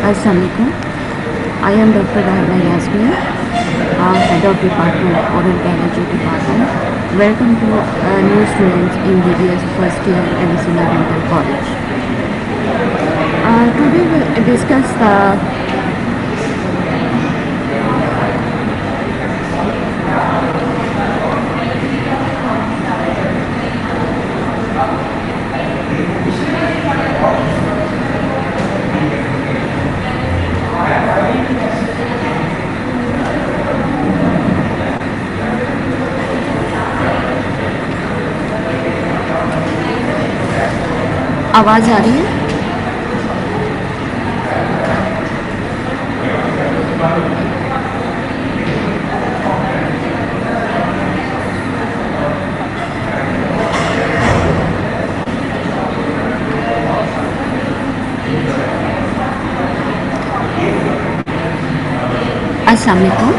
Assalamualaikum. I am Dr. Rahila Yasmin, Head of Department, Oral Biology Department. Welcome to new students in BBS First Year Avicenna Dental College. Today we'll discuss the आवाज़ आ रही है? Assalamualaikum.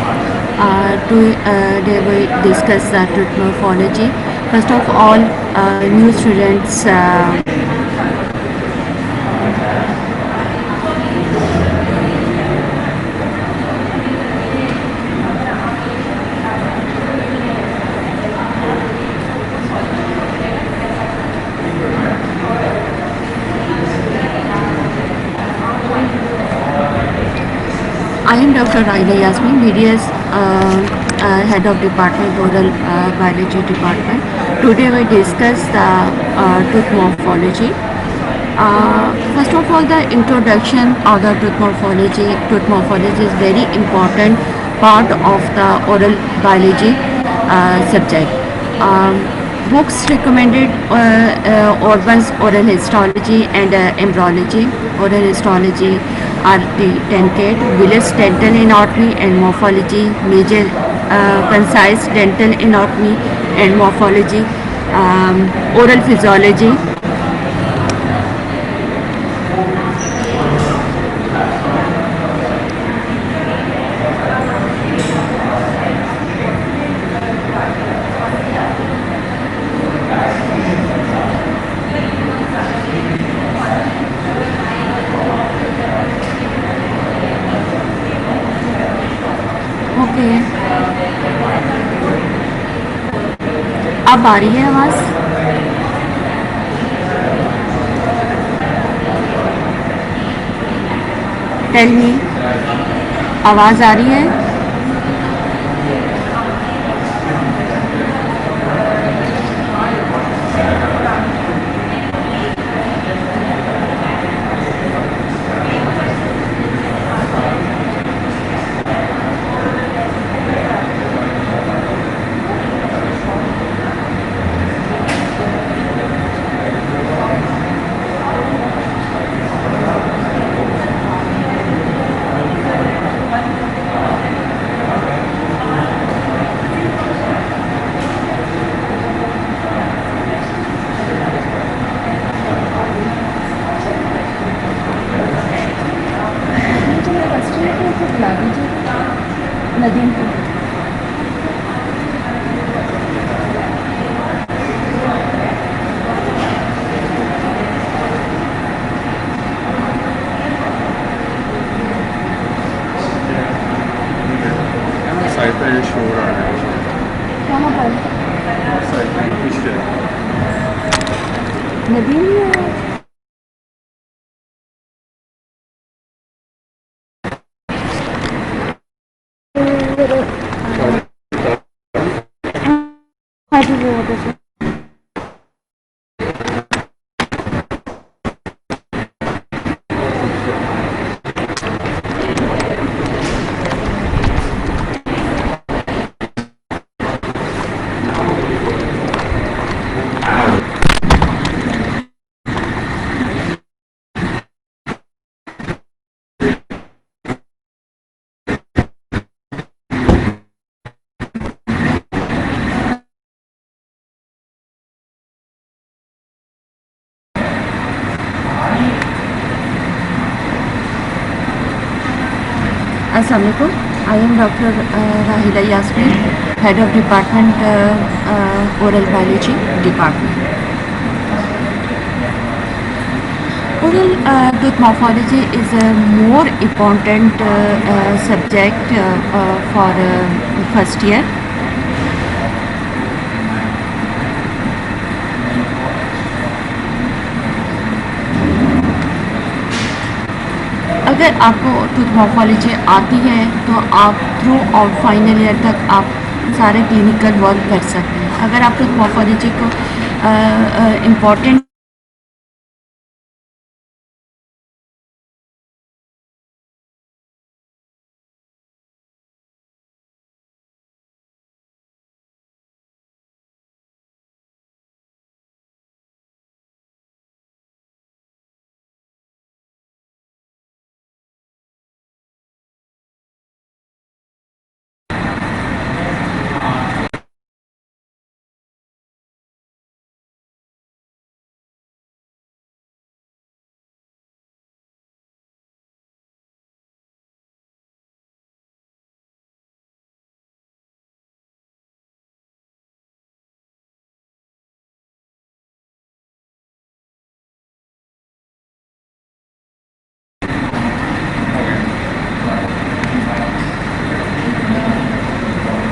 Today we discuss tooth morphology. First of all, new students I am Dr. Rahila Yasmin, BDS Head of Department, Oral Biology Department. Today we discuss the tooth morphology. First of all, the introduction of the tooth morphology. Tooth morphology is very important part of the oral biology subject. Books recommended Orban's oral histology and embryology. Oral histology are the Dencade, Willis dental anatomy and morphology, major concise dental anatomy and morphology, oral physiology. Okay, अब आ रही है आवाज़? Tell me, आवाज़ आ रही है? नदीम को side पर शोर आ रहा है। कहाँ पर? साइड पर पीछे Nadeem Assalamualaikum. I am Dr. Rahila Yasmin, Head of Department, Oral Biology Department. Oral tooth morphology is a more important subject for first year. अगर आपको टूथ morphology आती है तो आप थ्रू और फाइनल ईयर तक आप सारे क्लिनिकल वर्क कर सकते हैं. अगर आप टूथ morphology को इम्पोर्टेंट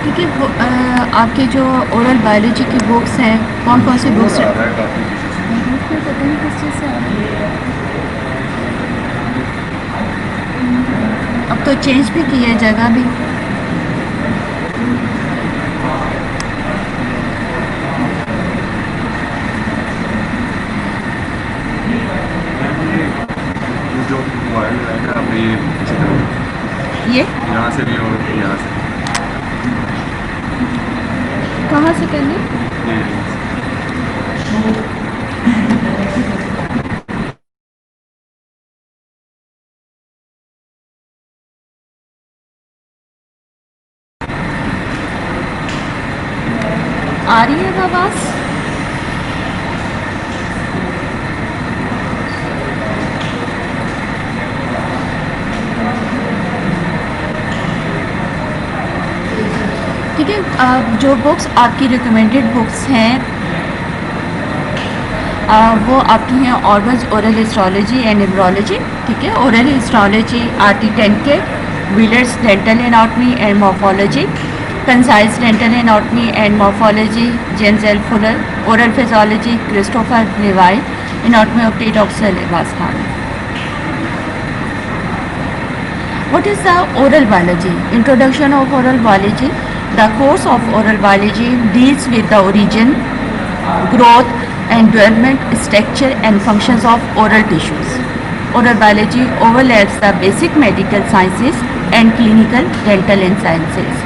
ठीक है. आपके जो ओरल बायोलॉजी की बुक्स हैं कौन कौन सी बुक्स आ रहा है काफी पीछे से। पता नहीं किस चीज़ से आ रही है. अब तो चेंज भी की है जगह भी. ये जो मोबाइल है ना अभी ये पीछे तरफ ये यहाँ से भी और यहाँ से कहाँ से करनी. ये आ रही है आवाज़. ठीक है. जो बुक्स आपकी रिकमेंडेड बुक्स हैं वो आपकी हैं organs oral histology and embryology. ठीक है. ओरल हिस्टोलॉजी RT10 के wheelers dental anatomy and morphology, concise dental anatomy and morphology James L Fuller, oral physiology Christopher लेवाई, anatomy of teeth doctor लिबास Khan. What is the oral biology? Introduction of oral biology. The course of oral biology deals with the origin, growth and development, structure and functions of oral tissues. Oral biology overlaps the basic medical sciences and clinical dental and sciences.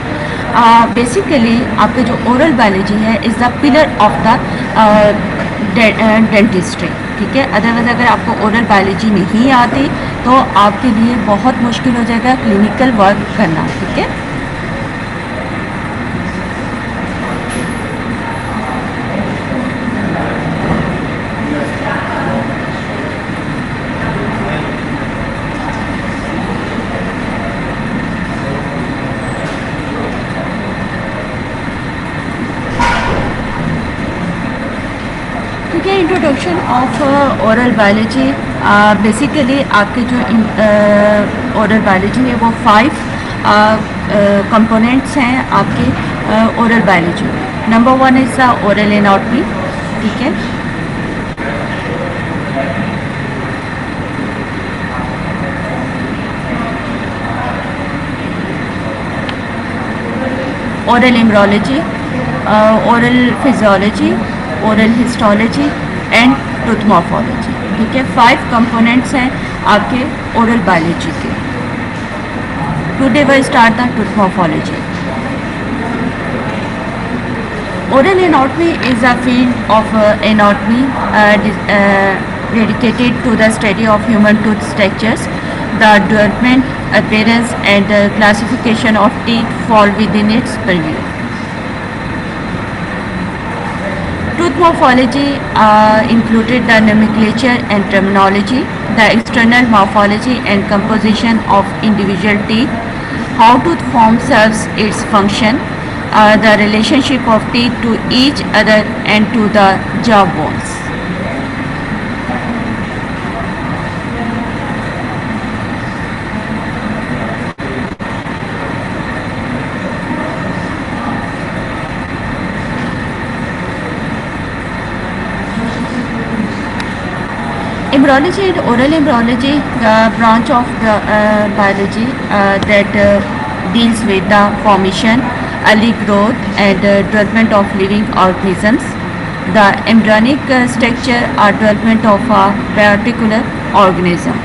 Basically आपके जो oral biology है is the pillar of the dentistry. ठीक है. Otherwise अगर आपको oral biology नहीं आती तो आपके लिए बहुत मुश्किल हो जाएगा क्लिनिकल वर्क करना. ठीक है. ठीक है. Introduction of oral biology. Basically आपके जो ओरल बायोलॉजी है वो 5 कंपोनेंट्स हैं आपके oral biology. Number 1 is the oral anatomy. ठीक है. Oral embryology, oral physiology, oral histology and tooth morphology. ठीक है. 5 कंपोनेंट्स हैं आपके ओरल बायोलॉजी के. Today we start the tooth morphology. Oral anatomy is a field of anatomy dedicated to the study of human tooth structures. The development, appearance and classification of teeth fall within its purview. Tooth morphology included the nomenclature and terminology, the external morphology and composition of individual teeth, how tooth form serves its function, the relationship of teeth to each other and to the jaw bones. Embryology and oral embryology, the branch of the biology that deals with the formation, early growth, and development of living organisms. The embryonic structure or development of a particular organism.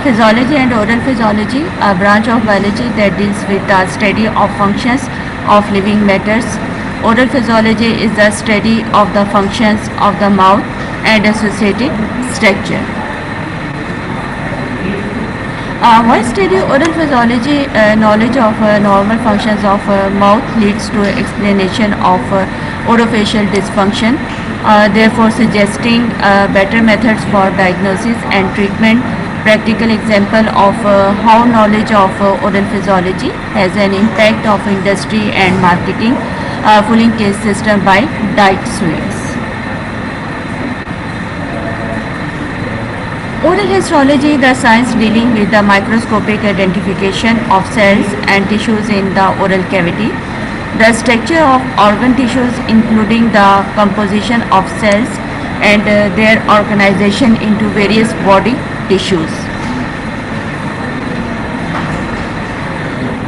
Physiology and oral physiology, a branch of biology that deals with the study of functions of living matters. Oral physiology is the study of the functions of the mouth and associated structure. While study oral physiology, knowledge of normal functions of mouth leads to explanation of orofacial dysfunction, therefore suggesting better methods for diagnosis and treatment. Practical example of how knowledge of oral physiology has an impact of industry and marketing, filling case system by diet sweets. Oral histology, the science dealing with the microscopic identification of cells and tissues in the oral cavity, the structure of organ tissues including the composition of cells and their organization into various body tissues.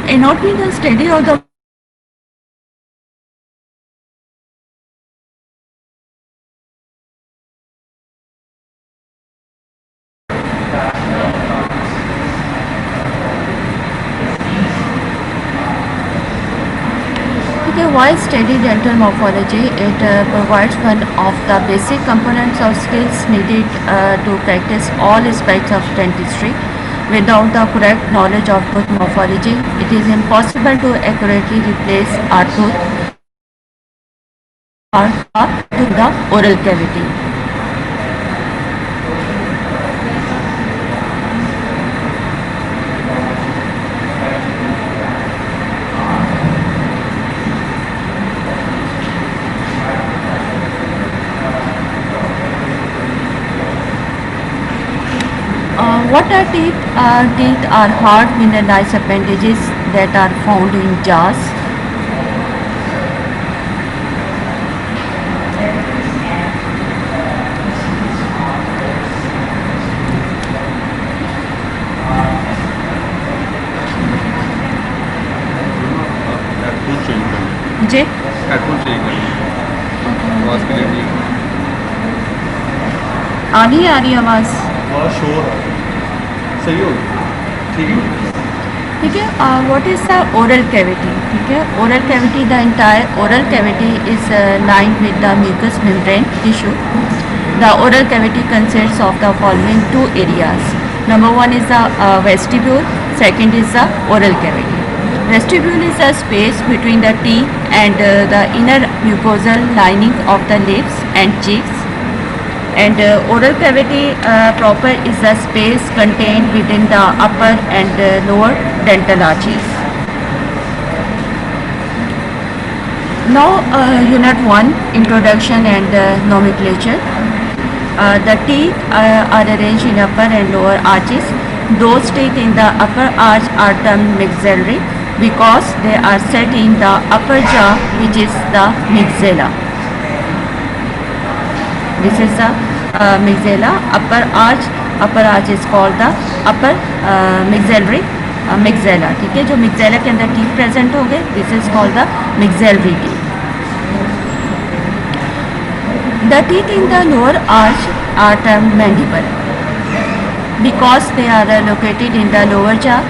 A note being the study of the while study dental morphology, it provides one of the basic components of skills needed to practice all aspects of dentistry. Without the correct knowledge of tooth morphology, it is impossible to accurately replace a tooth to the oral cavity. What are teeth? Teeth are hard mineralized appendages that are found in jaws. Headphone change करना जी headphone change करना आवाज़ clear नहीं आ रही आवाज़ बहुत शोर आ रहा है सही हो ठीक है ठीक है. What is the oral cavity? ठीक है. Oral cavity, the entire oral cavity is lined with the mucous membrane tissue. The oral cavity consists of the following two areas. Number one is the vestibule, second is the oral cavity. Vestibule is a space between the teeth and the inner mucosal lining of the lips and cheeks. And oral cavity proper is the space contained within the upper and lower dental arches. Now unit 1, introduction and nomenclature. The teeth are arranged in upper and lower arches. Those teeth in the upper arch are termed maxillary because they are set in the upper jaw, which is the maxilla. This is the maxilla. Upper arch is called the upper maxillary maxilla. ठीक है. जो maxilla के अंदर teeth present होंगे, this is called the maxillary teeth. The teeth in the lower arch are termed mandible because they are located in the lower jaw,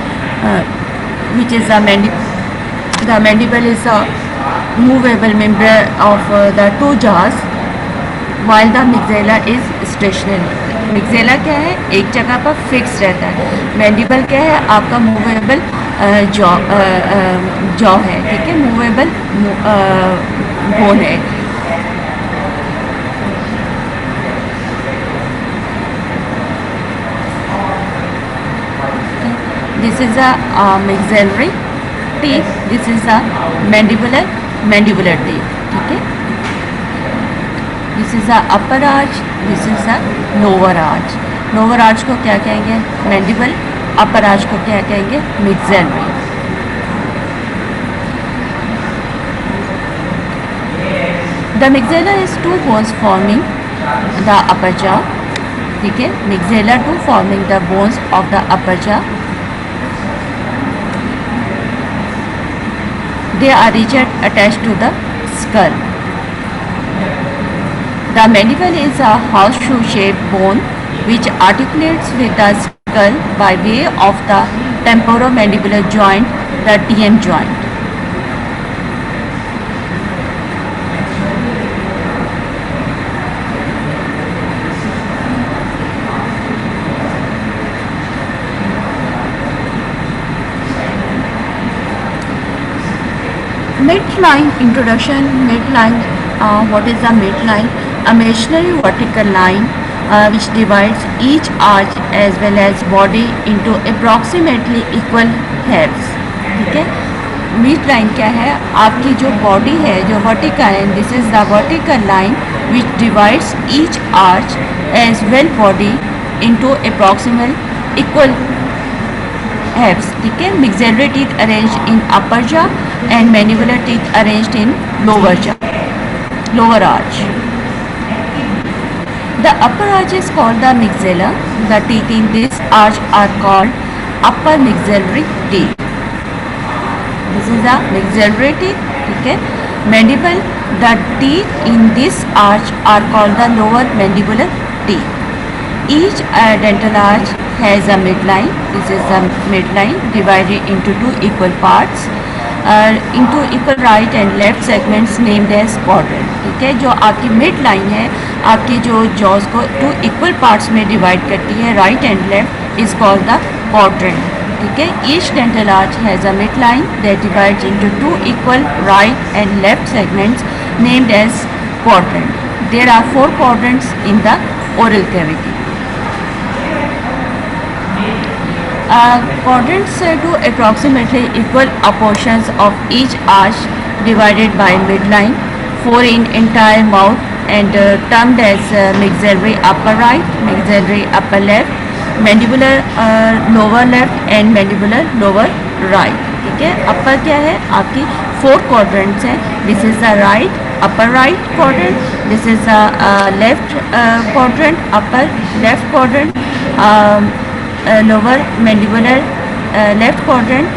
which is the mandible. The mandible is a movable member of the two jaws, while the maxilla is stationary. maxilla क्या है? एक जगह पर fix रहता है. Mandible क्या है? आपका मूवेबल जॉ है. ठीक है. मूवेबल बोन है. This is a maxillary teeth. This is a mandibular teeth. ठीक है. This is the upper arch. This is the lower arch. Lower arch को क्या कहेंगे? Mandible. Upper arch को क्या कहेंगे? Maxillary. The maxilla is two bones forming the upper jaw, ठीक है, maxilla to forming the bones of the upper jaw. They are rigid attached to the skull. The mandible is a horseshoe-shaped bone which articulates with the skull by way of the temporomandibular joint, the TM joint. Midline introduction. Midline, what is the midline? A imaginary vertical line which divides each arch as well as body into approximately equal halves. ठीक है, mid line क्या है? आपकी जो body है, जो vertical है, this is the vertical line which divides each arch as well body into approximate equal halves. ठीक है, maxillary teeth arranged in upper jaw and mandibular teeth arranged in lower jaw, lower arch. The upper arch is called the maxilla. The teeth in this arch are called upper maxillary teeth. This is the maxillary teeth. ठीक है, mandible. The teeth in this arch are called the lower mandibular teeth. Each dental arch has a midline. This is the midline divided into two equal parts, into equal right and left segments named as quadrant. ठीक है, जो आपकी mid line है, आपकी जो jaws को two equal parts में divide करती है, right and left, is called the quadrant. ठीक है, each dental arch has a midline that divides into two equal right and left segments named as quadrant. There are four quadrants in the oral cavity. Quadrants do approximately equal portions of each arch divided by midline, four in entire mouth, and termed as maxillary upper right, maxillary upper left, mandibular lower left and mandibular lower right. ठीक है, upper क्या है? आपकी four quadrants हैं. This is the right, upper right quadrant. This is the left quadrant, upper left quadrant. Lower mandibular left quadrant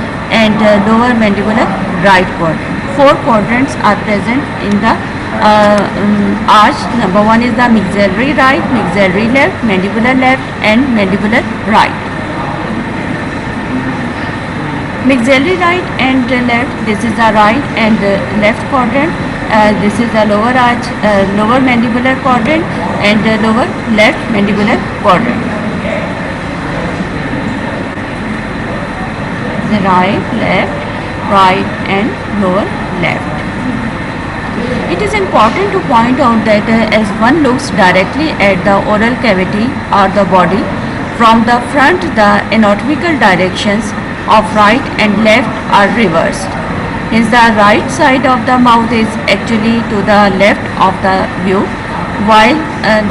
and lower mandibular right quadrant. Four quadrants are present in the arch. Number one is the maxillary right, maxillary left, mandibular left and mandibular right. Maxillary right and left, this is the right and left quadrant. This is the lower arch, lower mandibular quadrant and lower left mandibular quadrant. The right, left, right and lower left. It is important to point out that as one looks directly at the oral cavity or the body, from the front the anatomical directions of right and left are reversed. Hence the right side of the mouth is actually to the left of the view, while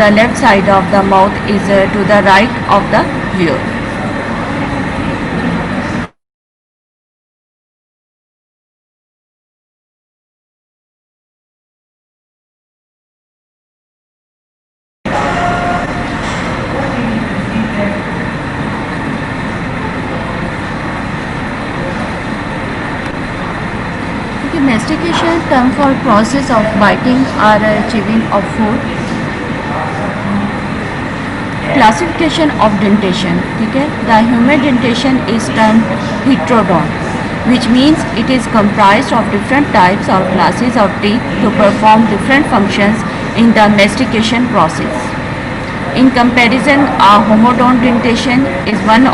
the left side of the mouth is to the right of the view. Mastication, term for process of biting or chewing of food. Classification of dentation. ठीक है, the human dentation is termed heterodont, which means it is comprised of different types or classes of teeth to perform different functions in the mastication process. In comparison, a homodont dentation is one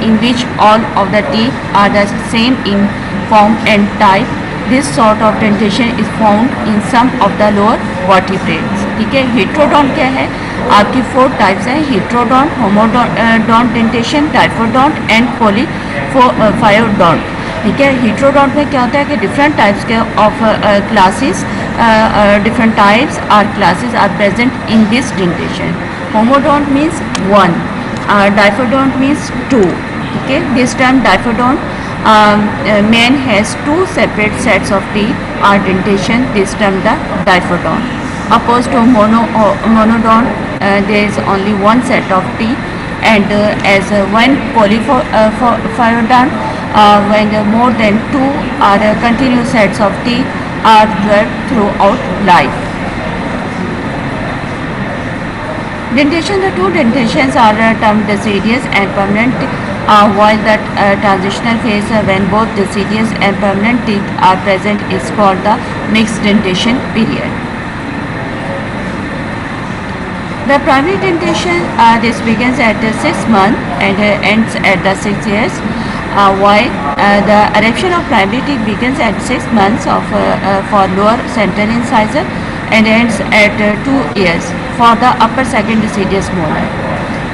in which all of the teeth are the same in form and type. This sort of dentation is found in some of the lower vertebrates. ठीक है, heterodont क्या है? आपकी four types हैं: heterodont, homodont dentation, diphrodont and polyphyodont. ठीक है, heterodont में क्या होता है कि डिफरेंट टाइप्स के of classes, different types are classes are present in this dentation. Homodont means one, diphrodont means two. ठीक है, this term diphrodont, man has two separate sets of teeth or dentation. This term the diphrodont. Opposed to monodont, there is only one set of teeth, and as when polyphyodont, when more than two are continuous sets of teeth are developed throughout life. Dentation, the two dentations are termed deciduous and permanent, while the transitional phase when both deciduous and permanent teeth are present is called the mixed dentation period. The primary dentation, this begins at 6 months and ends at the 6 years, while the eruption of primary teeth begins at 6 months for lower central incisor and ends at 2 years for the upper second deciduous molar.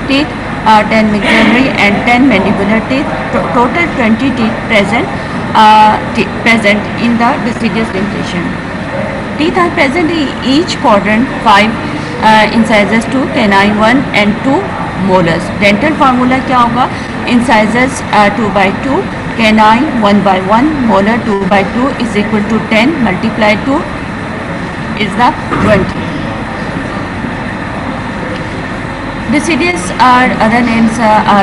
Teeth are 10 maxillary and 10 mandibular teeth, total 20 teeth present in the deciduous dentation. Teeth are present in each quadrant, 5 incisors, 2 canine, 1 and 2 molars. Dental formula क्या होगा? Incisors 2 by 2, canine 1 by 1, molar 2 by 2 is equal to 10 multiplied 2 is the 20. Deciduous are other names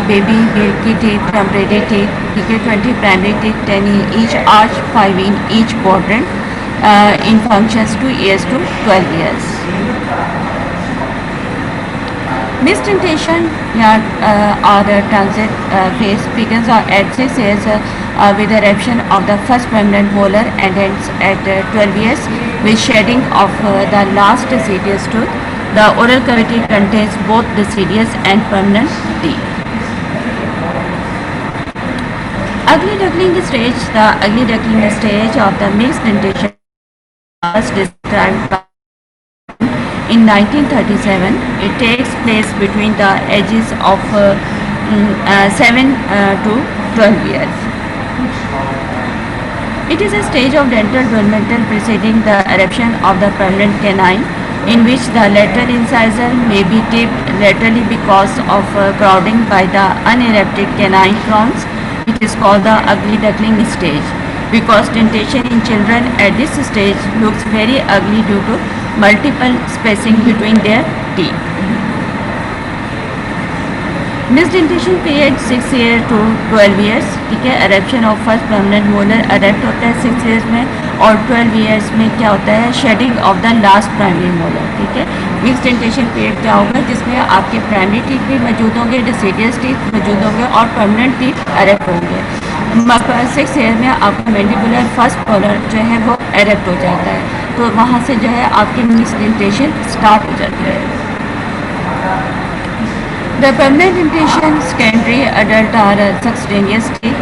baby, milky teeth, temporary teeth, 20 primary teeth, 10 in each arch, 5 in each quadrant, in functions 2 years to 12 years. Mixed dentation or transit phase begins at 6 years with eruption of the first permanent molar and ends at 12 years with shedding of the last deciduous tooth. The oral cavity contains both deciduous and permanent teeth. Ugly duckling stage. The ugly duckling stage of the mixed dentation was described by in 1937. It takes place between the ages of 7 to 12 years. It is a stage of dental development preceding the eruption of the permanent canine, in which the lateral incisor may be tipped laterally because of crowding by the unerupted canine crowns. It is called the ugly duckling stage because dentation in children at this stage looks very ugly due to multiple spacing between their teeth. Mixed dentation period 6 years to 12 years. ठीक है, eruption of first permanent molar erupt होता है 6 years में और 12 years में क्या होता है shedding of the last primary molar. ठीक है, mixed dentation period क्या होगा जिसमें आपके primary teeth भी मौजूद होंगे, deciduous teeth मौजूद होंगे और permanent teeth erupt होंगे. 6 years में आपका mandibular first molar जो है वो erupt हो जाता है, तो वहाँ से जो है आपकी mixed dentation start हो जाती है. The permanent dentation secondary adult are subcutaneous teeth.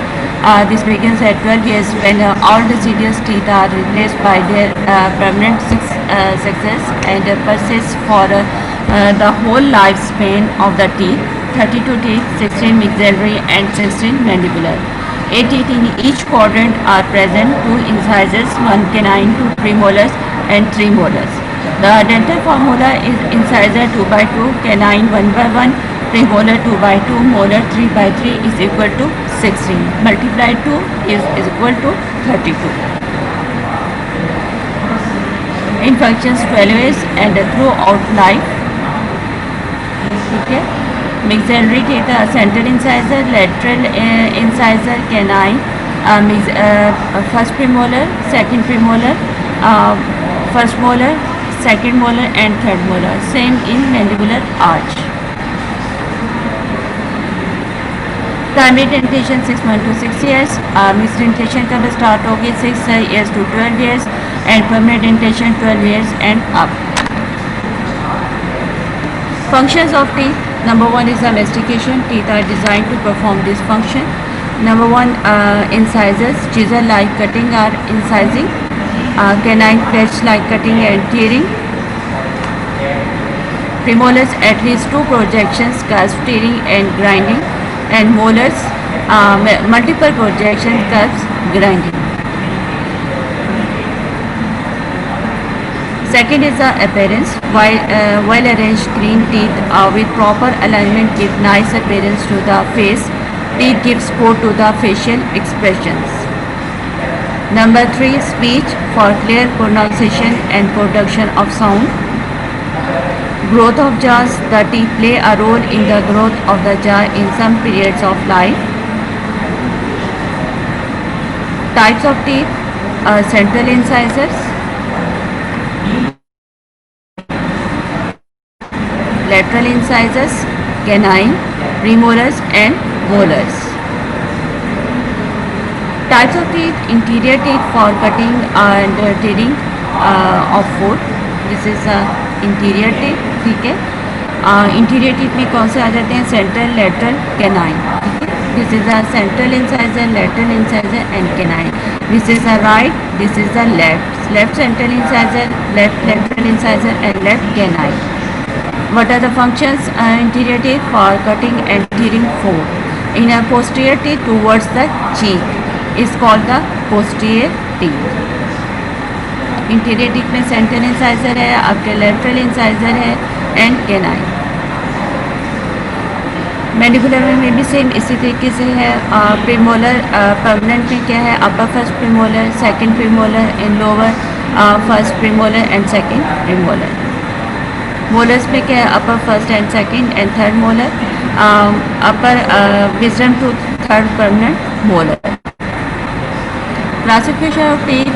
This begins at 12 years when all deciduous teeth are replaced by their permanent successors and persists for the whole lifespan of the teeth. 32 teeth, 16 maxillary and 16 mandibular. 8 teeth in each quadrant are present, 2 incisors, 1 canine, 2 premolars and 3 molars. The dental formula is incisor 2 by 2, canine 1 by 1, premolar 2 by 2, molar 3 by 3 is equal to 16. Multiplied 2 is equal to 32. In functions 12 years and throughout life. Okay. Maxillary teeth, central incisor, lateral incisor, canine, first premolar, second premolar, first molar, second molar and third molar. Same in mandibular arch. Primary dentation 6 months to 6 years. Mixed dentation कब start होगी 6 years to 12 years and permanent dentation 12 years and up. Functions of teeth. Number 1 is the mastication. Teeth are designed to perform this function. Number 1, incisors, chisel like cutting or incising. Canine fletch like cutting and tearing. Premolars at least 2 projections, cusp, tearing and grinding. And molars multiple projection, curves, grinding. Second is the appearance. Well arranged clean teeth with proper alignment give nice appearance to the face. Teeth give support to the facial expressions. Number 3, speech for clear pronunciation and production of sound. Growth of jaws. The teeth play a role in the growth of the jaw in some periods of life. Types of teeth. Central incisors, lateral incisors, canine, premolars and molars. Types of teeth. Interior teeth for cutting and tearing of food. This is interior teeth, ठीक है. Interior teeth में कौन से आ जाते हैं? Central, lateral, canine, ठीक है. This is a central incisor, lateral incisor and canine. This is a right, this is the left. Left central incisor, left lateral incisor and left canine. What are the functions? Interior teeth for cutting and tearing food. In a posterior teeth towards the cheek is called the posterior teeth. Interior teeth में central incisor है, आपके lateral incisor है and canine. Mandibular में भी same इसी तरीके से है. प्रीमोलर परमानेंट में क्या है? Upper first premolar, second premolar and lower first premolar and second premolar. Molars में क्या है? Upper first and second and third molar. Upper wisdom tooth, third permanent molar. Classification of teeth.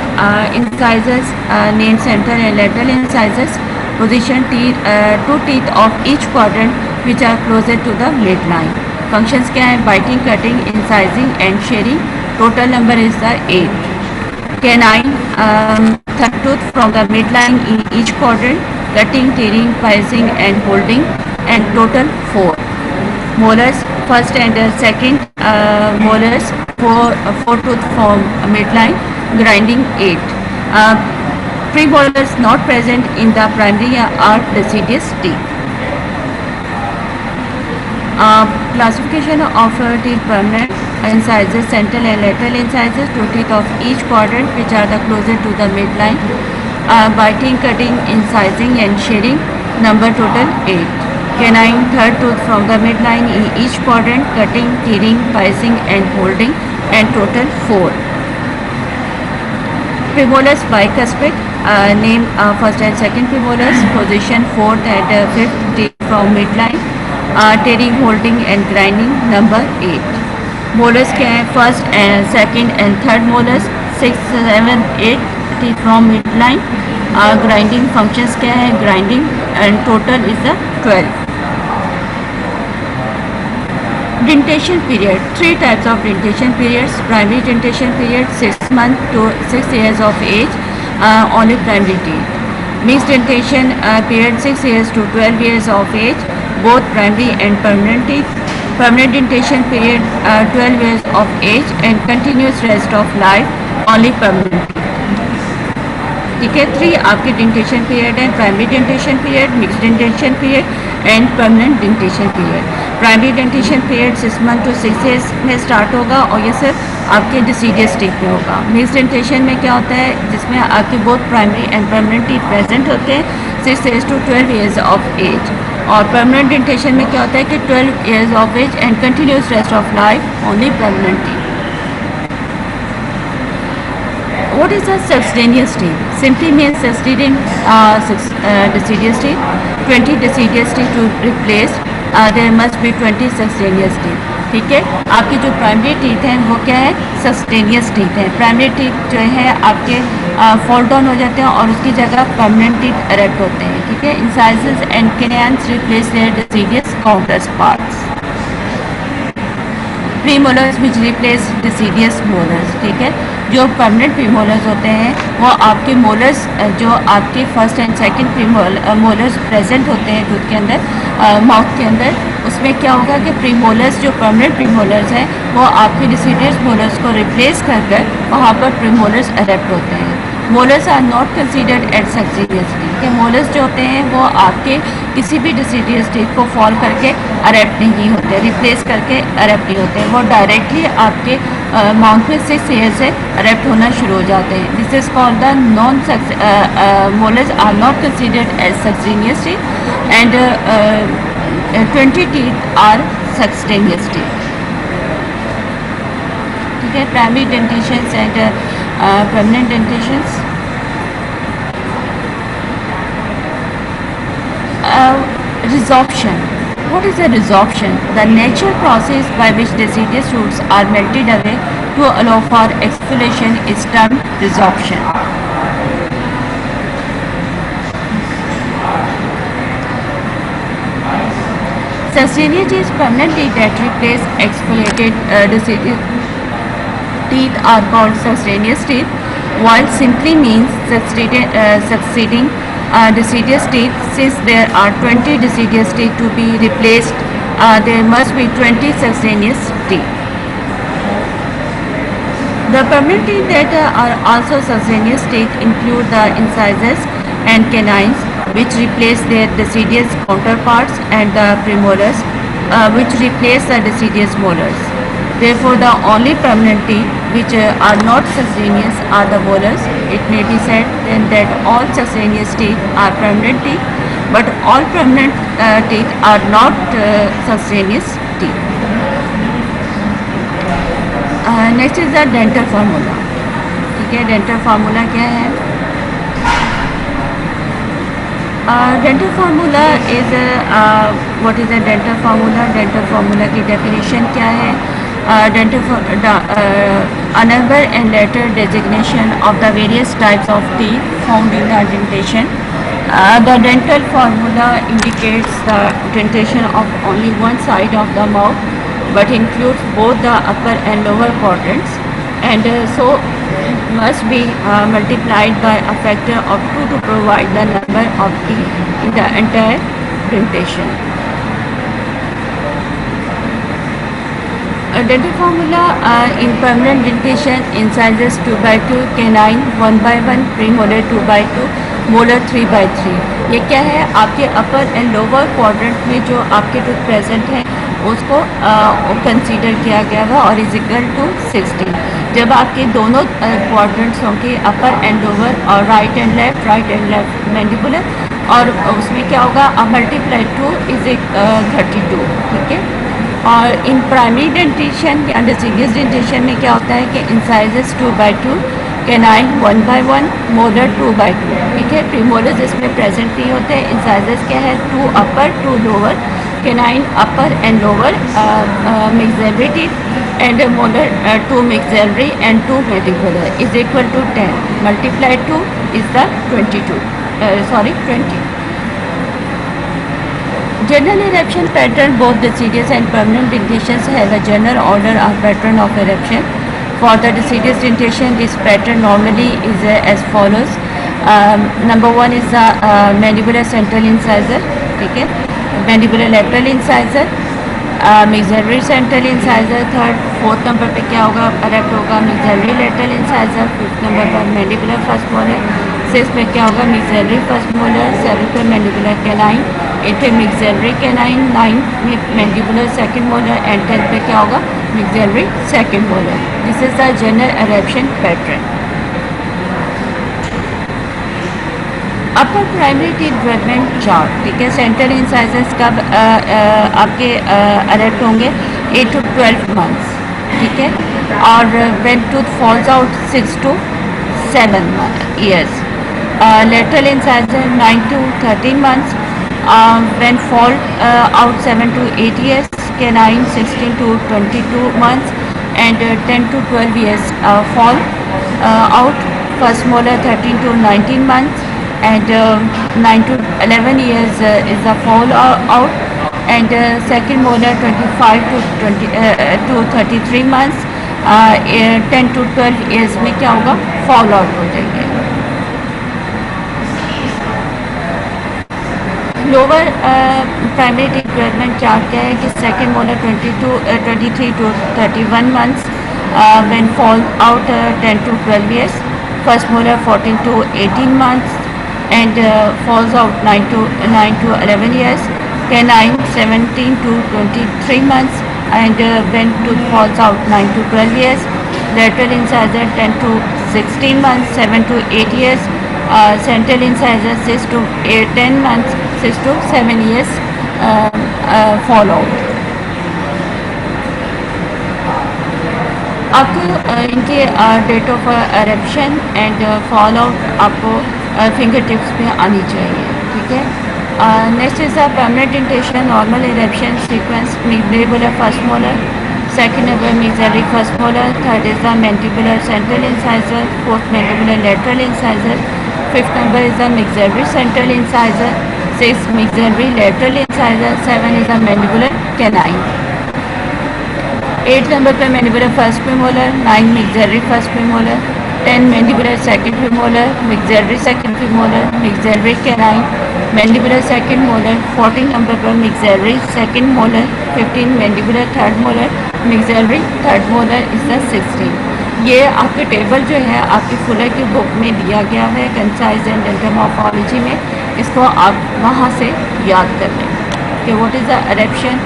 Incisors named central and lateral incisors. Position two teeth of each quadrant which are closer to the midline. Functions क्या है? Biting, cutting, incising and shearing. Total number is the 8. Canine. Third tooth from the midline in each quadrant. Cutting, tearing, piercing and holding. And total 4. Molars. First and second molars. Four tooth from midline, grinding 8. Premolars not present in the primary or deciduous teeth. Classification of teeth. Permanent incisors, central and lateral incisors, two teeth of each quadrant which are the closer to the midline. Biting, cutting, incising and shearing. Number total 8. Canine. Third tooth from the midline in each quadrant, cutting, tearing, piercing and holding. And total 4. Premolars bicuspid. Name first and second premolars. Position 4th and 5th teeth from midline. Tearing, holding and grinding. Number 8. Molars क्या है? First and second and third molars. 6, 7, 8 teeth from midline. Grinding functions क्या है? Grinding and total is the 12. Dentation period. 3 types of dentation periods. Primary dentation period 6 months to 6 years of age, only primary teeth. Mixed dentation period 6 years to 12 years of age, both primary and permanent teeth. Permanent dentation period 12 years of age and continuous rest of life, only permanent teeth. ठीक है. 3 आपके dentation period है. Primary dentation period, mix dentation period and permanent dentation period. Primary dentation period 6 month to 6 years में start होगा और ये सिर्फ आपके डिसीडियस टीथ में होगा. मिक्स डेंटेशन में क्या होता है? जिसमें आपके both primary and permanent teeth present होते हैं 6 years to 12 years of age. और परमानेंट डेंटेशन में क्या होता है कि 12 years of age and continuous rest of life, only permanent teeth. What is a subcutaneous teeth? Simply means succeeding deciduous teeth. 20 deciduous teeth to replace. There must be 20 subcutaneous teeth. ठीक है. आपके जो primary teeth हैं वो क्या है? सबस्टेनियस teeth है. Primary teeth जो है आपके फॉल डाउन हो जाते हैं और उसकी जगह परमानेंट टीथ एरेक्ट होते हैं. ठीक है. Incisors and canines replace their deciduous counterparts. Premolars which replace deciduous molars. ठीक है. जो परमानेंट प्रीमोलर्स होते हैं वो आपके मोलर्स जो आपके first and second molars present होते हैं दूध के अंदर, माउथ के अंदर, उसमें क्या होगा कि प्रीमोलर्स जो परमानेंट प्रीमोलर्स हैं वो आपके डिसीडियस मोलर्स को रिप्लेस कर वहाँ पर प्रीमोलर्स एरेक्ट होते हैं. Molars are not considered at succedaneous teeth. Molars जो होते हैं वो आपके किसी भी डिसीडियस टीथ को फॉल करके अरेप्ट नहीं होते, रिप्लेस करके अरेप्ट नहीं होते. वो डायरेक्टली आपके माउथ में 6 ईयर से अरेप्ट होना शुरू हो जाते हैं. This is called the non molars are not considered as succedaneous teeth and 20 teeth are succedaneous teeth. ठीक है. Primary dentitions and permanent dentations. Resorption. What is a resorption? The natural process by which deciduous roots are melted away to allow for exfoliation is termed resorption. Sustainability is permanent teeth that replace exfoliated deciduous teeth are called sustainous teeth, while simply means succeeding deciduous teeth. Since there are 20 deciduous teeth to be replaced, there must be 20 sustainous teeth. The permanent teeth that are also sustainous teeth include the incisors and canines, which replace their deciduous counterparts, and the premolars, which replace the deciduous molars. Therefore, the only permanent teeth which are not sustainous are the molars. It may be said then that all sustainous teeth are permanent teeth, but all permanent teeth are not sustainous teeth. Next is the dental formula. ठीक है, dental formula क्या है? Dental formula is what is a dental formula? Dental formula की definition क्या है? A number and letter designation of the various types of teeth found in the dentation. The dental formula indicates the dentation of only one side of the mouth, but includes both the upper and lower quadrants, and so must be multiplied by a factor of 2 to provide the number of teeth in the entire dentation. A dental formula in permanent dentation: incisors 2 by 2, canine 1 by 1, premolar 2 by 2, molar 3 by 3. ये क्या है? आपके अपर and lower quadrant में जो आपके tooth present है उसको consider किया गया है और इज इक्वल टू 16. जब आपके दोनों क्वाड्रेंट्स होंगे, अपर एंड लोअर और राइट एंड लेफ्ट मैंडिबुलर, और उसमें क्या होगा? Multiply 2 is 32. ठीक है. और इन प्राइमरी डेंटेशन या डिसीडियस डेंटेशन में क्या होता है कि incisors 2 by 2, canine 1 by 1, molar 2 by 2. ठीक है. प्रीमोलर्स इसमें प्रेजेंट नहीं होते. इंसाइजर्स क्या है? 2 upper 2 lower, canine upper and lower maxillary teeth, and molar 2 maxillary and 2 mandibular is equal to 10. Multiply 2 is the 20. General eruption pattern: both deciduous and permanent dentations have a general order or pattern of eruption. For the deciduous dentation, this pattern normally is as follows. Number 1 is the mandibular central incisor. ठीक है. Mandibular lateral incisor, maxillary central incisor. Fourth number पे क्या होगा? erupt होगा maxillary lateral incisor. Fifth number पर mandibular first molar. Six पे क्या होगा? maxillary first molar. सेवन पे mandibular canine. 8 पे maxillary canine. 9 में mandibular second molar, and 10 पे क्या होगा? maxillary second molar. This is the general eruption pattern. Upper primary teeth development chart. ठीक है. सेंट्रल इंसाइजर्स कब आपके एरप्ट होंगे? 8 to 12 months. ठीक है. और when tooth falls out 6 to 7 years. Lateral incisor 9 to 13 months. When fall out 7 to 8 years. Canine 16 to 22 months, and 10 to 12 years fall out. First molar 13 to 19 months, and 9 to 11 years is the fall out, and second molar 25 to 33 months. 10 to 12 years में क्या होगा? fall out हो जाएंगे. Lower primary teeth development chart क्या है कि second molar 23 to 31 months. When fall out 10 to 12 years. First molar 14 to 18 months, and falls out 9 to 11 years. Canine 17 to 23 months, and when tooth falls out 9 to 12 years. Lateral incisor 10 to 16 months, 7 to 8 years. Central incisor 6 to 10 months, 6 to 7 years fall out. आपको इनके date of eruption and fall out आपको finger tips पे आनी चाहिए. ठीक है. Next is a permanent dentation, normal eruption sequence, mandibular first molar, second upper maxillary first molar, third is the mandibular central incisor, fourth mandibular lateral incisor, fifth number is the maxillary central incisor, sixth maxillary lateral incisor, seven is the mandibular canine. 8 number पे mandibular first premolar, 9 maxillary first premolar, 10 mandibular second premolar, maxillary second premolar, maxillary canine, mandibular second molar, 14 number पर maxillary second molar, 15 mandibular third molar, maxillary third molar is the 16. ये आपके table जो है आपकी Fuller की book में दिया गया है कंसाइज एंड डेंटल मॉर्फोलॉजी में, इसको आप वहाँ से याद कर लें कि what is the eruption,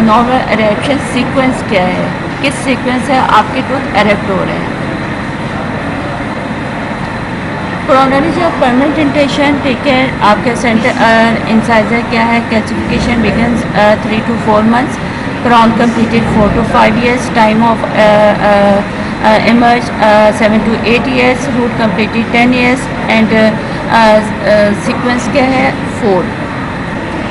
normal eruption sequence क्या है, किस सीक्वेंस है आपके टूथ एरेप्ट हो रहे हैं. क्रोनोलॉजी ऑफ परमानेंट डेंटेशन, ठीक है. आपके सेंटर इंसाइजर क्या है, calcification begins 3 to 4 months, crown completed 4 to 5 years, time of emerge 7 to 8 years, root completed 10 years and sequence क्या है 4.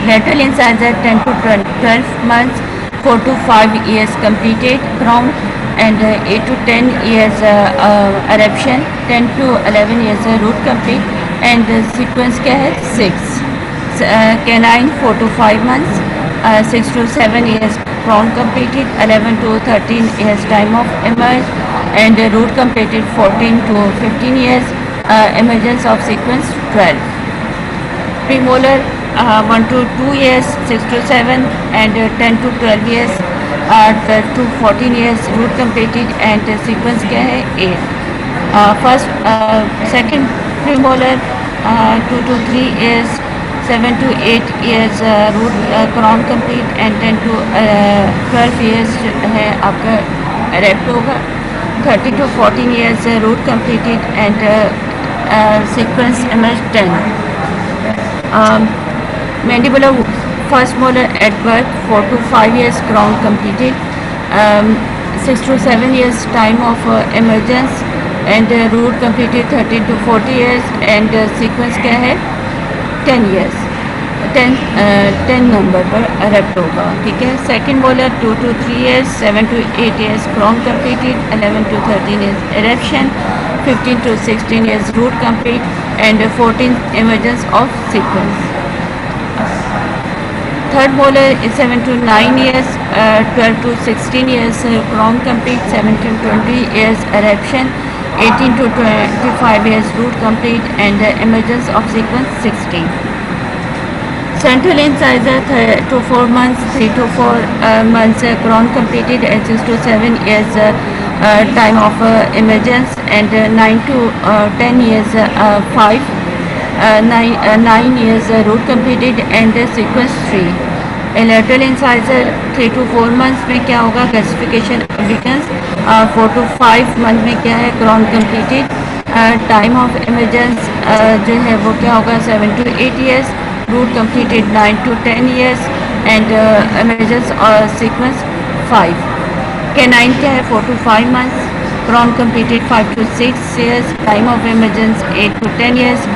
lateral incisor 10 to 12 months, 4 to 5 years completed crown and 8 to 10 years eruption, 10 to 11 years root complete and sequence क्या है 6. canine 4 to 5 months, 6 to 7 years crown completed, 11 to 13 years time of emerge and root completed, 14 to 15 years emergence of sequence 12. premolar 1 to 2 years, 6 to 7 and 10 to 12 years, 12 to 14 years root completed and sequence क्या है 8. first second premolar 2 to 3 years, 7 to 8 years root crown complete and 10 to 12 years है आपका erept होगा, 30 to 14 years root completed and sequence emerge 10. mandibular first molar at birth 4 to 5 years crown completed, 6 to 7 years time of emergence and root completed, 30 to 40 years and sequence क्या है 10 years, 10 number पर erupt होगा, ठीक है. Second molar 2 to 3 years, 7 to 8 years crown completed, 11 to 13 years eruption, 15 to 16 years root complete and 14 emergence of sequence. Third molar is 7 to 9 years, 12 to 16 years crown complete, 7 to 20 years eruption, 18 to 25 years root complete and emergence of sequence 16. Central incisor 3 to 4 months, 3 to 4 months crown completed and 6 to 7 years time of emergence and 9 to 10 years 9 years root completed and sequence 3. lateral incisor 3 to 4 months में क्या होगा calcification begins, 4 to 5 month में क्या है crown completed, time of emergence जो है वो क्या होगा 7 to 8 years, root completed 9 to 10 years and emergence sequence 5. canine क्या है 4 to 5 months, crown completed 5 to 6 years, time of emergence 8 to 10 years,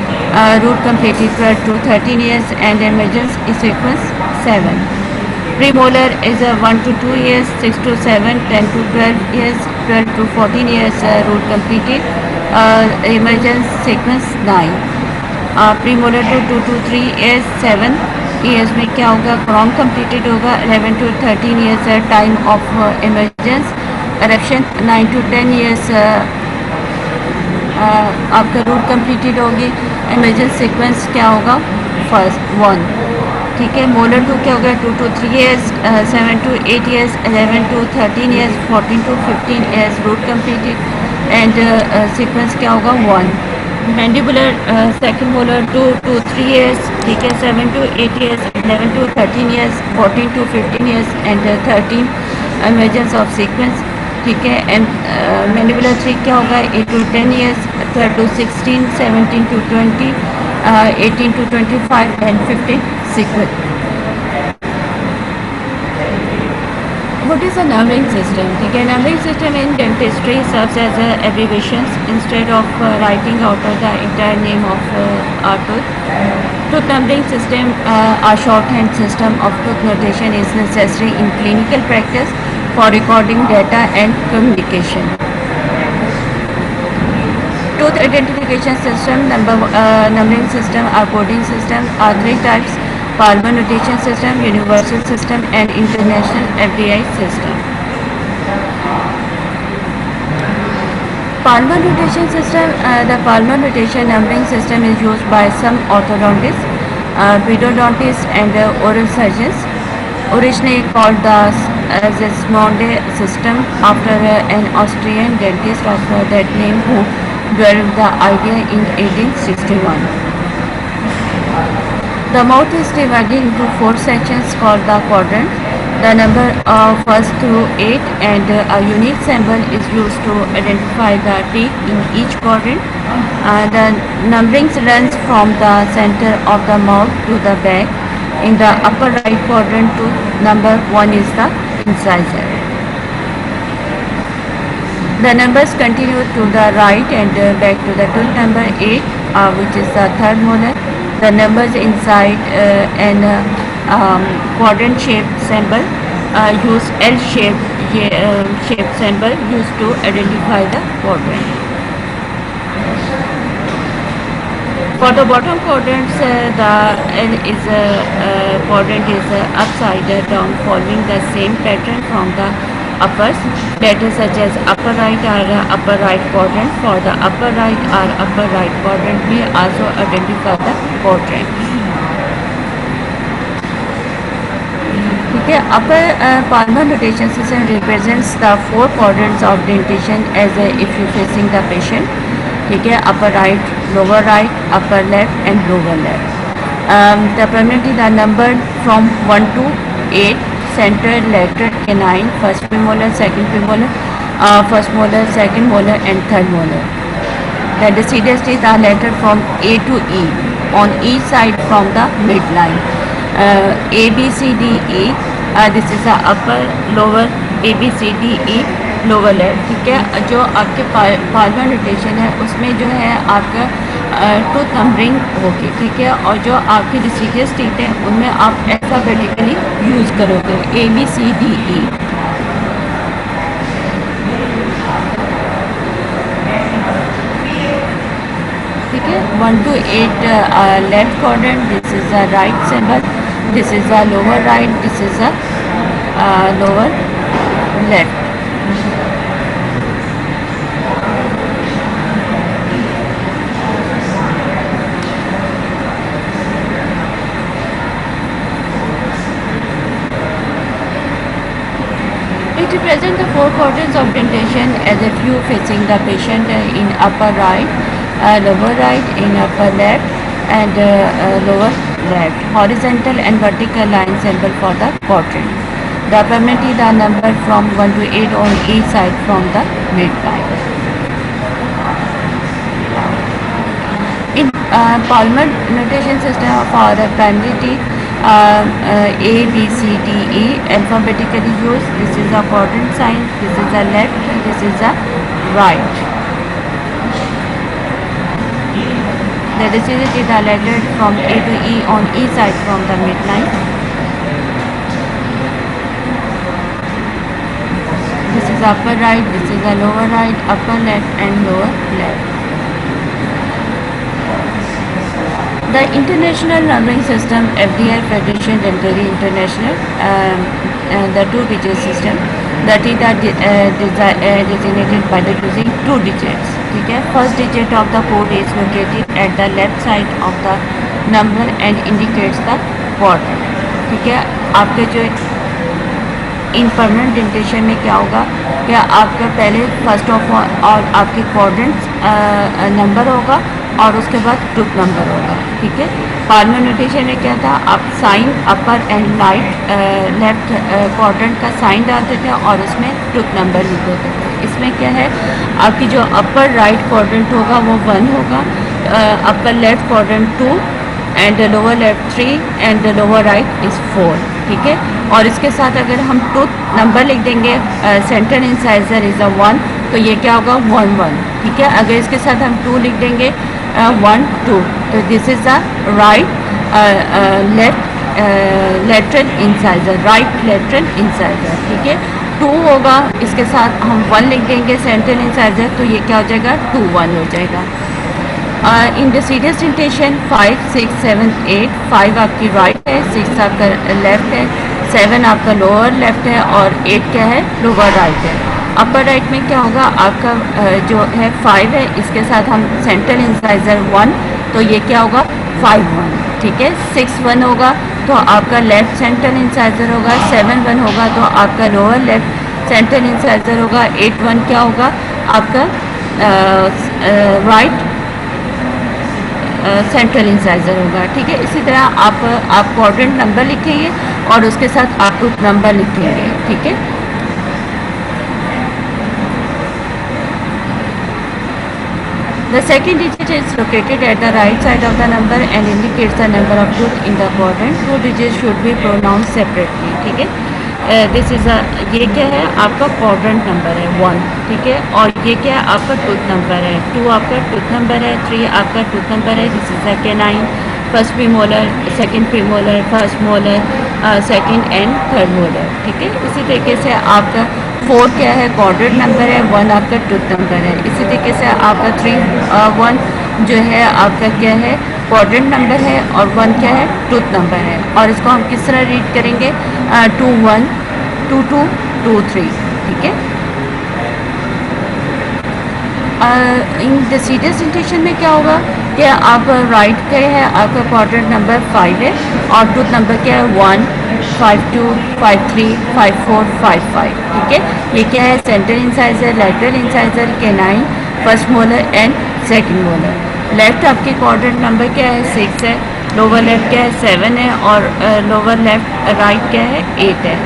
root completed 12 to 13 years and emergence is sequence 7. premolar is 1 to 2 years, 6 to 7, 10 to 12 years, 12 to 14 years root completed, emergence sequence 9. premolar to 2 to 3 years, 7 years में क्या होगा crown completed होगा, 11 to 13 years time of emergence eruption, 9 to 10 years आपका root completed होगी, emergence sequence क्या होगा first 1, ठीक है. मोलर 2 क्या होगा 2 to 3 years, 7 to 8 years, 11 to 13 years, 14 to 15 years root completed and sequence क्या होगा 1. mandibular second molar 2 to 3 years, ठीक है. 7 to 8 years, 11 to 13 years, 14 to 15 years and 13 emergence of sequence, ठीक है. एंड mandibular 3 क्या होगा 8 to 10 years, 12 to 16, 17 to 20, 18 to 25 and 15 sequence. What is a numbering system? ठीक है, numbering system in dentistry serves as abbreviations instead of writing out the entire name of our tooth. Tooth numbering system, a shorthand system of tooth notation, is necessary in clinical practice for recording data and communication. Tooth identification system, numbering system, or coding system are three types: Palmer notation system, universal system, and international FDI system. Palmer notation system, the Palmer notation numbering system is used by some orthodontists, periodontists, and oral surgeons. Originally called the Zismonde system after an Austrian dentist of that name who developed the idea in 1861. The mouth is divided into 4 sections called the quadrant. The number of 1 through 8 and a unique symbol is used to identify the teeth in each quadrant. The numbering runs from the center of the mouth to the back. In the upper right quadrant, tooth number 1 is the incisor. The numbers continue to the right and back to the tooth number 8, which is the third molar. The numbers inside an quadrant shaped symbol use shaped symbol used to identify the quadrant. For the bottom quadrants, the L is quadrant is upside down, following the same pattern from the uppers. Letters such as upper right or upper right quadrant. For the upper right or upper right quadrant, we also identify the quadrant. Okay, upper Palmer notation system represents the 4 quadrants of dentition as if you facing the patient. ठीक है, upper right, lower right, upper left, and lower left. The permanently the number from 1 to 8. Center, lateral canine, first premolar, second premolar, first molar, second molar, and third molar. The deciduous teeth are lettered from A to E on each side from the midline. A, B, C, D, E. This is the upper, lower, A, B, C, D, E, lower left. ठीक है, जो आपके Palmer notation है उसमें जो है आपका tooth numbering होगी. ठीक है, और जो आपकी डिसीडियस टीथ है उनमें आप अल्फाबेटिकली यूज़ करोगे A, B, C, D, E. ठीक है, 1 to 8 left quadrant. This is the right symbol. This is the lower right. This is the lower left. It represents the 4 quadrants of dentition as if you facing the patient in upper right, lower right, in upper left, and lower left. Horizontal and vertical line symbol for the quadrant. The permanently the number from 1 to 8 on each side from the midline. In Palmer notation system for the primary teeth, A, B, C, D, E alphabetically used. This is the quadrant sign. This is the left. This is the right. The deciduous teeth are lettered from A to E on each side from the midline. This is upper right. This is the lower right, upper left, and lower left. The International Numbering System, FDI, Federation Dentally International, the 2-digit system. The teeth are designated by the using 2 digits. ठीक है, first digit of the code is located at the left side of the number and indicates the quadrant. ठीक है, आपके जो इन permanent dentation में क्या होगा, क्या आपका पहले फर्स्ट ऑफ और आपके क्वाड्रेंट्स नंबर होगा और उसके बाद टूथ नंबर होगा. ठीक है, पाल्मर नोटेशन में क्या था, आप sign upper and right left quadrant का साइन डालते थे और उसमें टूथ नंबर लिख देते थे. इसमें क्या है, आपकी जो अपर राइट क्वाड्रेंट होगा वो 1 होगा, upper left quadrant 2 and lower left 3 and lower right is 4. ठीक है। और इसके साथ अगर हम टूथ नंबर लिख देंगे, सेंट्रल इंसाइजर इज़ अ 1, तो ये क्या होगा 1 1, ठीक है। अगर इसके साथ हम 2 लिख देंगे 1 2, तो this is the right lateral incisor, right lateral incisor, ठीक है। 2 होगा, इसके साथ हम 1 लिख देंगे सेंट्रल इंसाइजर, तो ये क्या हो जाएगा 2 1 हो जाएगा। इन द सीरियस इंटेशन 5 6 7 8, 5 आपकी राइट है, 6 आपका लेफ्ट है, 7 आपका लोअर लेफ्ट है और 8 क्या है लोअर राइट है। अपर राइट में क्या होगा आपका जो है 5 है, इसके साथ हम सेंट्रल इंसाइजर 1, तो ये क्या होगा 5 1, ठीक है। 6 1 होगा तो आपका लेफ्ट सेंट्रल इंसाइजर होगा, 7 1 होगा तो आपका लोअर लेफ्ट सेंट्रल इंसाइजर होगा, 8 1 क्या होगा आपका राइट सेंट्रल इंसाइजर होगा, ठीक है। इसी तरह आप क्वाड्रेंट नंबर लिखेंगे और उसके साथ आप टूथ नंबर लिखेंगे, ठीक है। The second digit is located at the right side of the number and indicates the number of tooth in the quadrant. 2 digits should be pronounced separately, ठीक है। दिस इज़ ये क्या है आपका क्वाड्रेंट नंबर है 1, ठीक है। और ये क्या है आपका टूथ नंबर है 2, आपका टूथ नंबर है 3, आपका टूथ नंबर है। This is canine, first premolar, second premolar, first molar, second and third molar, ठीक है। इसी तरीके से आपका 4 क्या है क्वाड्रेंट नंबर है, 1 आपका टूथ नंबर है। इसी तरीके से आपका 3 1 जो है आपका क्या है क्वाड्रेंट नंबर है और 1 क्या है टूथ नंबर है। और इसको हम किस तरह रीड करेंगे 2 1 2 2 2 3, ठीक है। इन द सीरियस इंटेशन में क्या होगा कि आप राइट के है आपका क्वाड्रेंट नंबर 5 है और टूथ नंबर क्या है 1 5 2 5 3 5 4 5 5, ठीक है। ये क्या है central incisor, lateral incisor, canine, first molar and second molar. Left आपके क्वाड्रेंट नंबर क्या है 6 है, लोअर लेफ्ट क्या है 7 है और लोअर लेफ्ट राइट क्या है 8 है।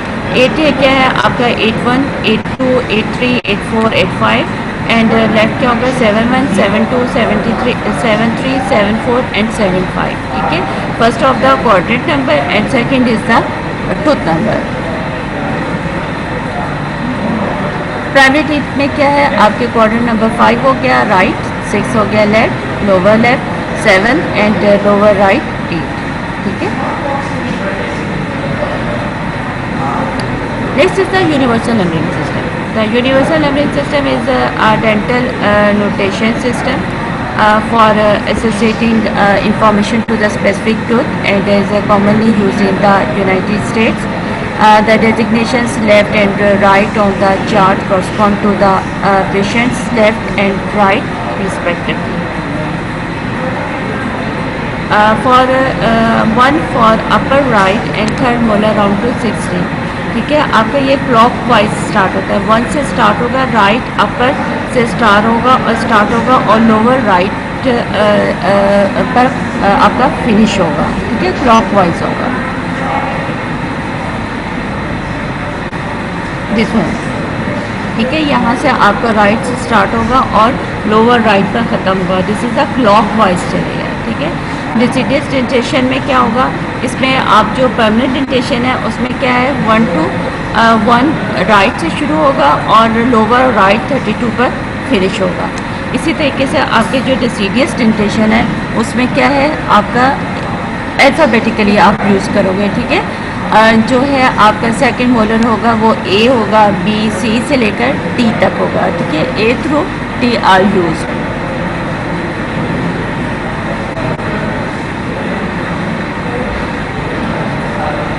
8 है क्या है आपका 8 1 8 2 8 3 8 4 8 5 एंड लेफ्ट क्या होगा 7 1 7 2 7 3 7 3 7 4 एंड 7 5, ठीक है। First of the quadrant number and second is the tooth number. Primary teeth में क्या है आपके क्वाड्रेंट नंबर 5 हो गया राइट, 6 हो गया left, lower left 7 and lower right 8, ठीक है। Next is the universal numbering system. The universal numbering system is a dental notation system for associating information to the specific tooth and is commonly used in the United States. The designations left and right on the chart correspond to the patient's left and right respectively. One for upper right and third molar round to 16, ठीक है। आपका ये clock wise start होता है, 1 से start होगा, right upper से start होगा और लोअर राइट पर आपका फिनिश होगा, ठीक है। क्लॉक वाइज होगा दिस वन, ठीक है। यहाँ से आपका राइट से स्टार्ट होगा और लोअर राइट पर ख़त्म होगा। This is a clock wise चलेगा, ठीक है। डिजिटल डेंटेशन में क्या होगा, इसमें आप जो परमानेंट डेंटेशन है उसमें क्या है 1 to 1 राइट से शुरू होगा और लोअर राइट 32 पर फिनिश होगा। इसी तरीके से आपके जो डिसीडियस डेंटेशन है उसमें क्या है आपका अल्फ़ाबेटिकली आप यूज़ करोगे, ठीक है। जो है आपका सेकंड मोलर होगा वो ए होगा, बी सी से लेकर टी तक होगा, ठीक है। A through T R use,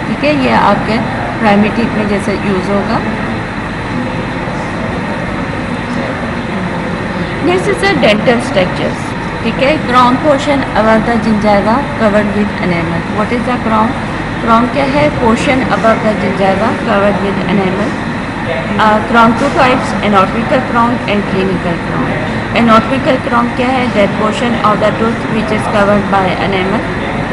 ठीक है। ये आपके प्राइमरी टीथ में जैसे यूज़ होगा। Next is the dental structures, ठीक है। Crown portion above the gingiva covered with enamel. What is the crown? Crown क्या है portion above the gingiva covered with enamel. Crown 2 types, anatomical crown and clinical crown. Anatomical crown क्या है that portion of the tooth which is covered by enamel.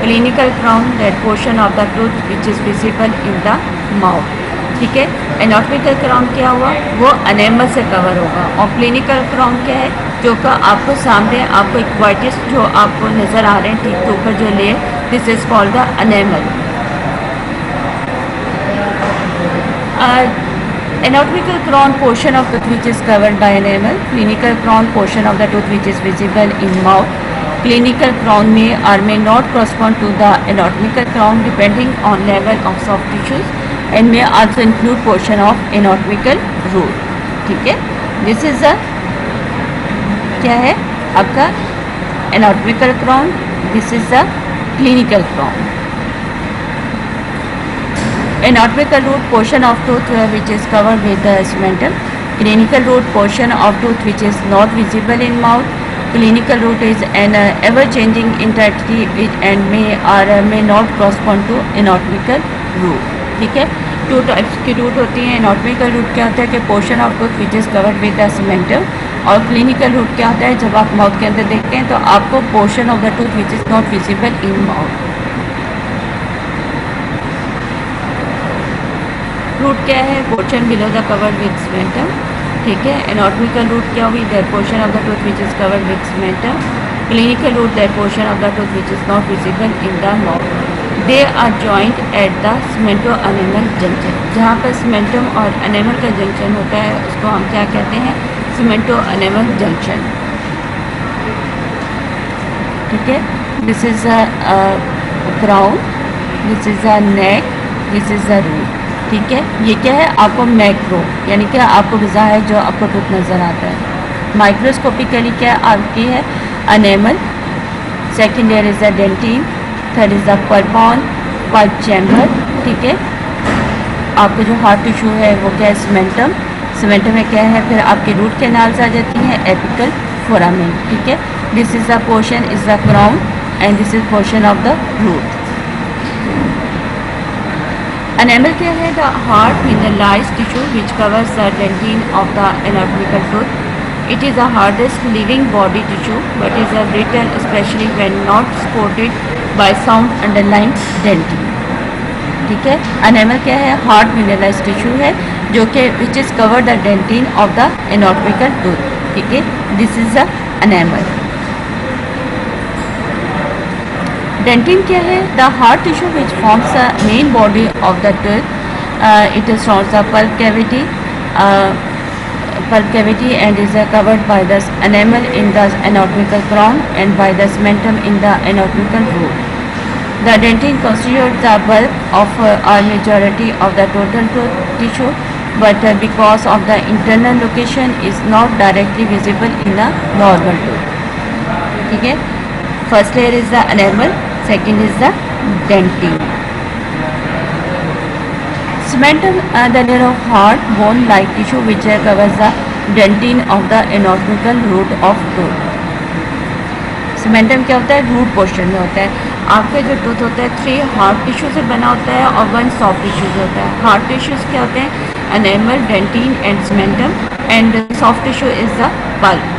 Clinical crown that portion of the tooth which is visible in the mouth, ठीक है। Anatomical crown क्या हुआ वो enamel से cover होगा और क्लिनिकल क्राउन क्या है जो का आपको सामने आपको एक वाइटिस जो आपको नज़र आ रहे हैं टीथ के ऊपर जो layer, this is called the enamel. anatomical crown portion of tooth which is covered by enamel, clinical crown portion of the tooth which is visible in mouth. Clinical crown may or may not correspond to the anatomical crown depending on level of soft tissues and may also include portion of anatomical root. ठीक है, this is a क्या है आपका anatomical crown, this is the clinical crown. Anatomical root portion of tooth which is covered with the cementum. Clinical root portion of tooth which is not visible in mouth. Clinical root is an ever-changing entity and may or may not correspond to anatomical root. ठीक है, two types की root होती है. Anatomical root क्या होता है कि portion of tooth which is covered with the cementum, और क्लिनिकल रूट क्या होता है जब आप माउथ के अंदर देखते हैं तो आपको portion of the tooth which is not visible in mouth. Root क्या है? Portion below the covered with cementum. ठीक है, एनाटॉमिकल रूट क्या हुई? That portion of the tooth which is covered with cementum. Clinical root that portion of the tooth which is not visible in the mouth. They are joint at the cemento enamel junction. जहाँ पर cementum और enamel का junction होता है उसको हम क्या कहते हैं? Cemento enamel junction. ठीक है, this is a crown, this is a neck, this is a root. ठीक है, ये क्या है? आपको मैक्रो यानी कि आपको ग़िज़ा है जो आपको टूथ नज़र आता है. माइक्रोस्कोपिकली क्या आपकी है? Enamel. Second year is a dentin. Third is the pulp pulp chamber. ठीक है, आपको जो हार्ड टिश्यू है वो क्या है? सीमेंटम. सीमेंटम में क्या है? फिर आपके रूट कैनाल्स आ जाती हैं, एपिकल फोरामेन. ठीक है, this is the portion is the crown and this is portion of the root. Enamel क्या है? The hard mineralised tissue which covers the dentin of the anatomical tooth. It is the hardest living body tissue but is a brittle especially when not supported by sound underlying dentin. ठीक है, enamel क्या है? Hard mineralised tissue है जो कि which is cover the dentin of the anatomical tooth. ठीक है, this is the enamel. Dentin क्या है? The hard tissue which forms the main body of the tooth. It is surrounds the pulp cavity and is covered by the enamel in the anatomical crown and by the cementum in the anatomical root. The dentin constitutes the bulk of a majority of the total tooth tissue, but because of the internal location is not directly visible in a normal tooth. ठीक है, first layer is the enamel, second is the dentin. Cementum, the layer of hard bone-like tissue which covers the dentin of the anatomical root of tooth. Cementum क्या होता है? Root portion में होता है. आपका जो टूथ होता है 3 हार्ड टिश्यू से बना होता है और 1 सॉफ्ट टिश्यू से होता है. हार्ड टिश्यूज क्या होते हैं? Enamel, dentin and cementum, and soft tissue is the pulp.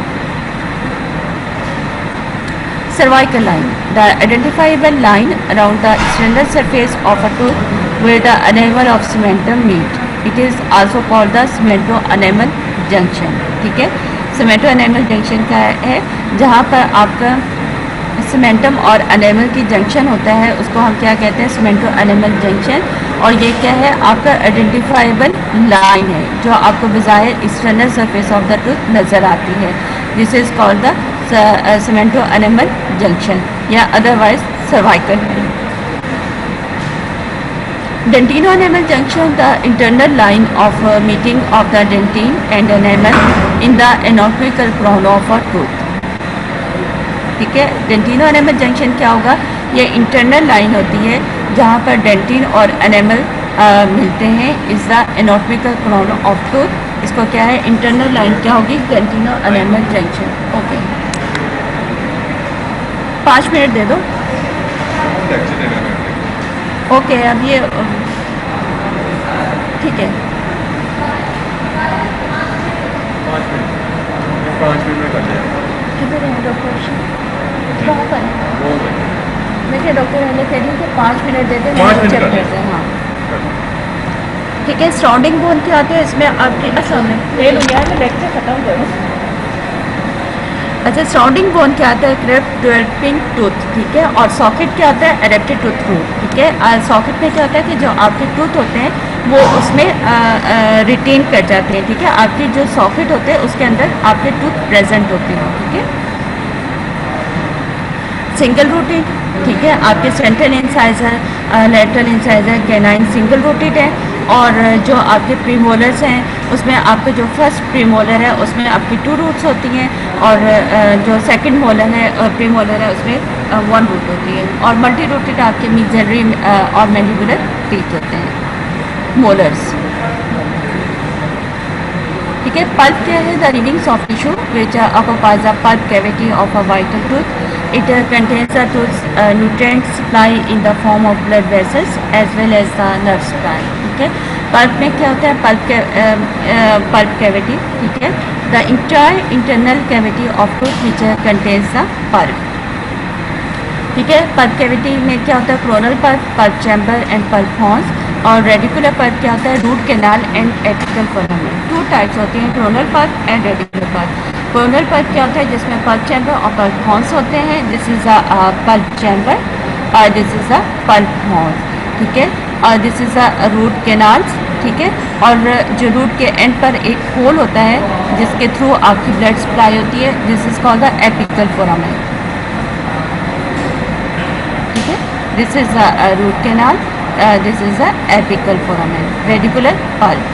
Cervical line, the identifiable line around the external surface of a tooth where the enamel of cementum meet. It is also called the cemento-enamel junction. ठीक है, cemento-enamel junction क्या है? जहाँ पर आपका cementum और enamel की junction होता है उसको हम क्या कहते हैं? सीमेंटो-एनेमल जंक्शन. और ये क्या है? आपका आइडेंटिफाइबल लाइन है जो आपको बज़ाहिर external surface of the tooth नज़र आती है. This is called the cemento-enamel junction या otherwise cervical. Dentino-enamel junction, the internal line of meeting of the dentin and enamel in the anatomical crown of a tooth. ठीक है, डेंटिनो-एनेमल junction क्या होगा? ये internal line होती है जहाँ पर डेंटिन और एनेमल मिलते हैं. Is the anatomical crown of tooth. इसको क्या है? इंटरनल लाइन क्या होगी? डेंटिनो-एनेमल जंक्शन. ओके, 5 मिनट दे दो. ओके, अब ये ठीक है. 5 मिनट में कर लिया. किधर है डॉक्टर? वहाँ पर मैं क्या डॉक्टर ने कह रही हूँ कि 5 मिनट देते हैं, चेक करते हैं. हाँ ठीक है. सराउंडिंग बोन क्या आते हैं इसमें आपके? अच्छा, मैं फेल हो गया है, मैं लेक्चर ख़त्म करूँ. अच्छा, सराउंडिंग बोन क्या होता है? क्रेफ्ट डेवलपिंग टूथ, ठीक है। और सॉकेट क्या होता है? एडेप्टेड टूथ रूट, ठीक है। सॉकेट में क्या होता है कि जो आपके टूथ होते हैं वो उसमें रिटेन कर जाते हैं, ठीक है। आपके जो सॉकेट होते हैं उसके अंदर आपके टूथ प्रेजेंट होते हैं, ठीक है। सिंगल रूटेड, ठीक है। आपके central incisor, lateral incisor, canine single rooted है। और जो आपके प्रीमोलर्स हैं उसमें आपके जो फर्स्ट प्रीमोलर है उसमें आपकी 2 रूट्स होती हैं, और जो सेकंड मोलर है प्रीमोलर है उसमें 1 रूट होती है। और मल्टी रूटेड आपके मिक्सलरी और मैंडिबुलर टीथ होते हैं, मोलर्स, ठीक है। पल्प क्या है? The rings of tissue which occupies the pulp cavity of a vital tooth. It contains the tooth's nutrient supply in the form of blood vessels as well as the nerve supply, ठीक है। Pulp में क्या होता है? Pulp cavity, ठीक है। The entire internal cavity of tooth which contains the pulp, ठीक है। पल्प कैविटी में क्या होता है? Coronal pulp, pulp chamber and pulp horns. और रेडिकुलर पल्प क्या होता है? Root canal and apical foramen. 2 types होती हैं, coronal pulp and radicular pulp. Coronal pulp क्या होता है? जिसमें पल्प चैम्बर और पल्प हॉर्न्स होते हैं। This is a pulp chamber और this is a pulp horns, ठीक है। और this is a root canals, ठीक है। और जो रूट के एंड पर एक होल होता है जिसके थ्रू आपकी ब्लड सप्लाई होती है, this is called the apical foramen, ठीक है। This is a root canal, this is the apical foramen. Radicular pulp.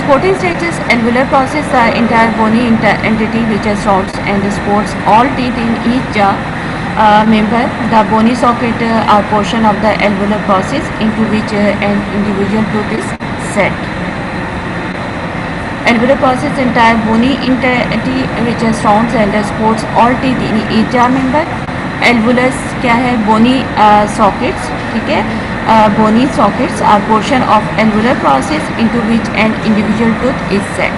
Sporting stages, alveolar process, the entire bony entity which surrounds and supports all teeth in each member. The bony socket are portion of the alveolar process into which an individual tooth is set. Alveolar process, entire bony entity which surrounds and supports all teeth in each member. Alveolus क्या है? Bony sockets, ठीक है। Bony sockets are portion of alveolar process into which an individual tooth is set.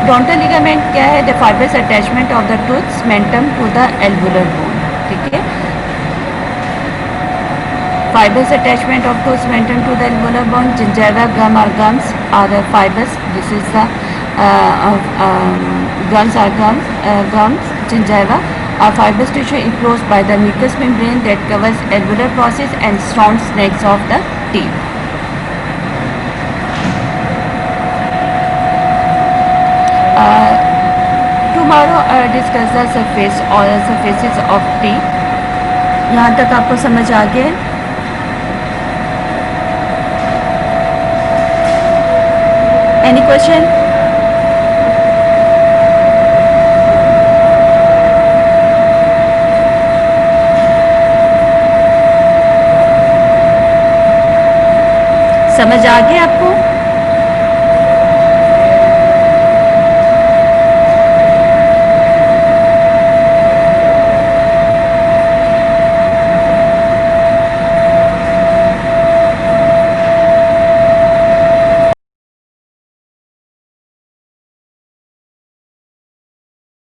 Dontal ligament क्या है? The fibrous attachment of the tooth cementum to the alveolar bone, ठीक है। Fibrous attachment of tooth cementum to the alveolar bone. Gingiva gum और gums are fibrous, this is the gums are gums. Gingiva are fibrous tissue enclosed by the mucous membrane that covers alveolar process and surrounds necks of the teeth. Tomorrow discuss the surface or surfaces of teeth. यहाँ तक आपको समझ आ गया? Any question? समझ आ गया आपको?